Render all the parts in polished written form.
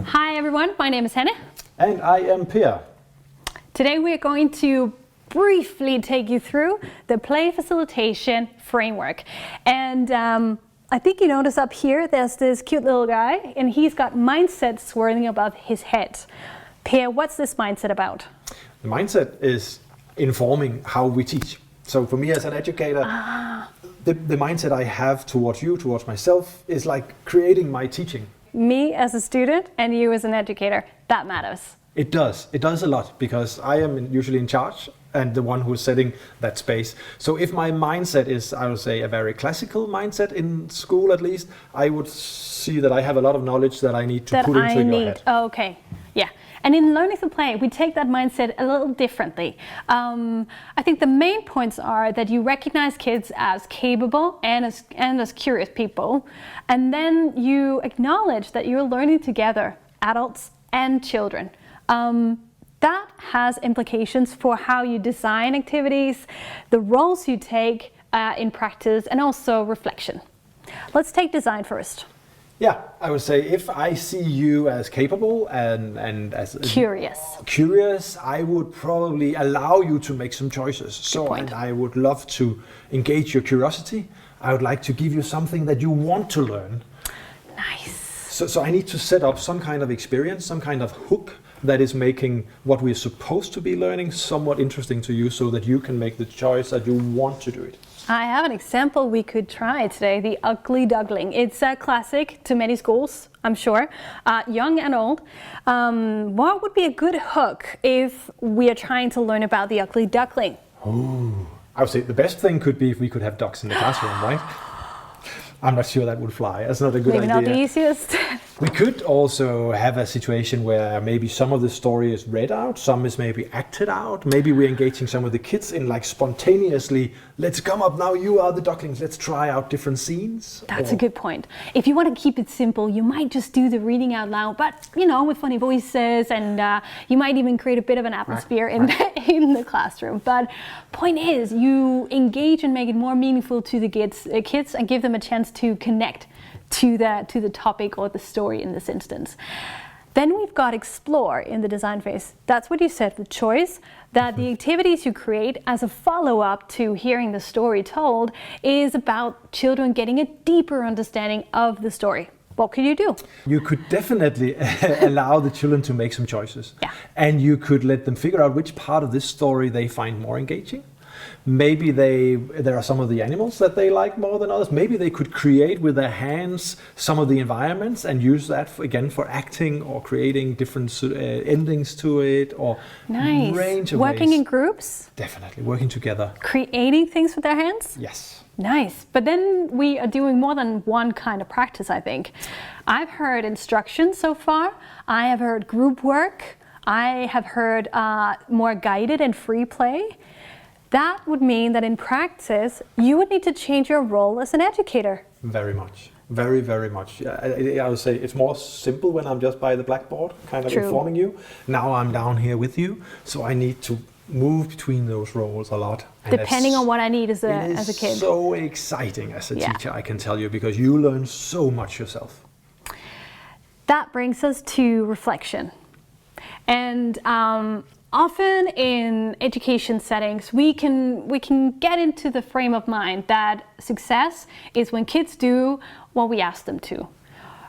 Hi everyone, my name is Hannah. And I am Per. Today we are going to briefly take you through the Play Facilitation Framework. And I think you notice up here there's this cute little guy and he's got mindset swirling above his head. Per, what's this mindset about? The mindset is informing how we teach. So for me as an educator, the mindset I have towards you, towards myself, is like creating my teaching. Me as a student and you as an educator, that matters. It does. It does a lot because I am usually in charge and the one who is setting that space. So if my mindset is, I would say, a very classical mindset in school at least, I would see that I have a lot of knowledge that I need to put into your head. Oh, okay, yeah. And in Learning Through Play, we take that mindset a little differently. I think the main points are that you recognize kids as capable and as curious people, and then you acknowledge that you're learning together, adults and children. That has implications for how you design activities, the roles you take in practice, and also reflection. Let's take design first. Yeah, I would say if I see you as capable and as curious, I would probably allow you to make some choices. And I would love to engage your curiosity. I would like to give you something that you want to learn. Nice. So I need to set up some kind of experience, some kind of hook that is making what we're supposed to be learning somewhat interesting to you so that you can make the choice that you want to do it. I have an example we could try today, the ugly duckling. It's a classic to many schools, I'm sure, young and old. What would be a good hook if we are trying to learn about the ugly duckling? Oh, I would say the best thing could be if we could have ducks in the classroom, right? I'm not sure that would fly. That's not a good idea. Maybe not the easiest. We could also have a situation where maybe some of the story is read out, some is maybe acted out. Maybe we're engaging some of the kids in like spontaneously, let's come up now, you are the ducklings, let's try out different scenes. That's a good point. If you want to keep it simple, you might just do the reading out loud, but you know, with funny voices, and you might even create a bit of an atmosphere in the classroom. But point is, you engage and make it more meaningful to the kids and give them a chance to connect to the topic or the story in this instance. Then we've got explore in the design phase. That's what you said, the choice that the activities you create as a follow-up to hearing the story told is about children getting a deeper understanding of the story. What could you do? You could definitely allow the children to make some choices. Yeah. And you could let them figure out which part of this story they find more engaging. Maybe there are some of the animals that they like more than others. Maybe they could create with their hands some of the environments and use that for acting or creating different endings to it or range of Working ways. In groups? Definitely, working together. Creating things with their hands? Yes. Nice. But then we are doing more than one kind of practice, I think. I've heard instruction so far. I have heard group work. I have heard more guided and free play. That would mean that in practice, you would need to change your role as an educator. Very much. Very, very much. I would say it's more simple when I'm just by the blackboard, kind of informing you. Now I'm down here with you, so I need to move between those roles a lot. And depending on what I need as a kid. It's so exciting as a teacher, I can tell you, because you learn so much yourself. That brings us to reflection. And often in education settings, we can get into the frame of mind that success is when kids do what we ask them to,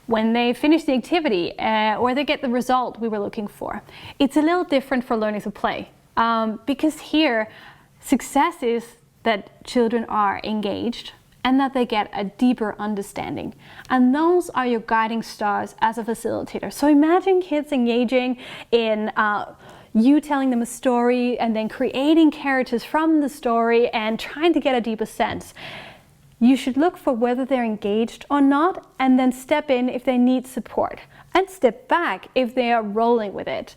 when they finish the activity or they get the result we were looking for. It's a little different for Learning Through Play because here success is that children are engaged and that they get a deeper understanding. And those are your guiding stars as a facilitator. So imagine kids engaging in you telling them a story and then creating characters from the story and trying to get a deeper sense. You should look for whether they're engaged or not and then step in if they need support and step back if they are rolling with it.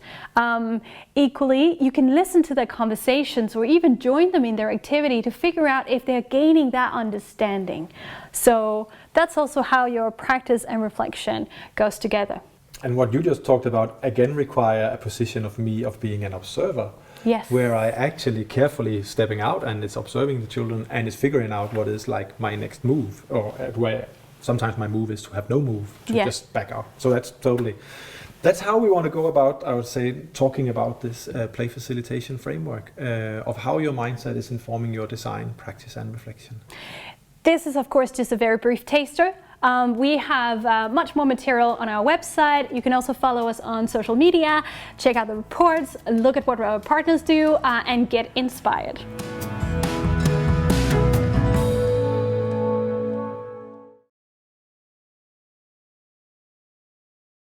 Equally, you can listen to their conversations or even join them in their activity to figure out if they're gaining that understanding. So that's also how your practice and reflection goes together. And what you just talked about again require a position of me of being an observer. Yes. Where I actually carefully stepping out and it's observing the children and it's figuring out what is like my next move, or where sometimes my move is to have no move, to just back out. So that's totally That's how we want to go about, I would say, talking about this play facilitation framework of how your mindset is informing your design, practice, and reflection. This is, of course, just a very brief taster. We have much more material on our website. You can also follow us on social media, check out the reports, look at what our partners do, and get inspired.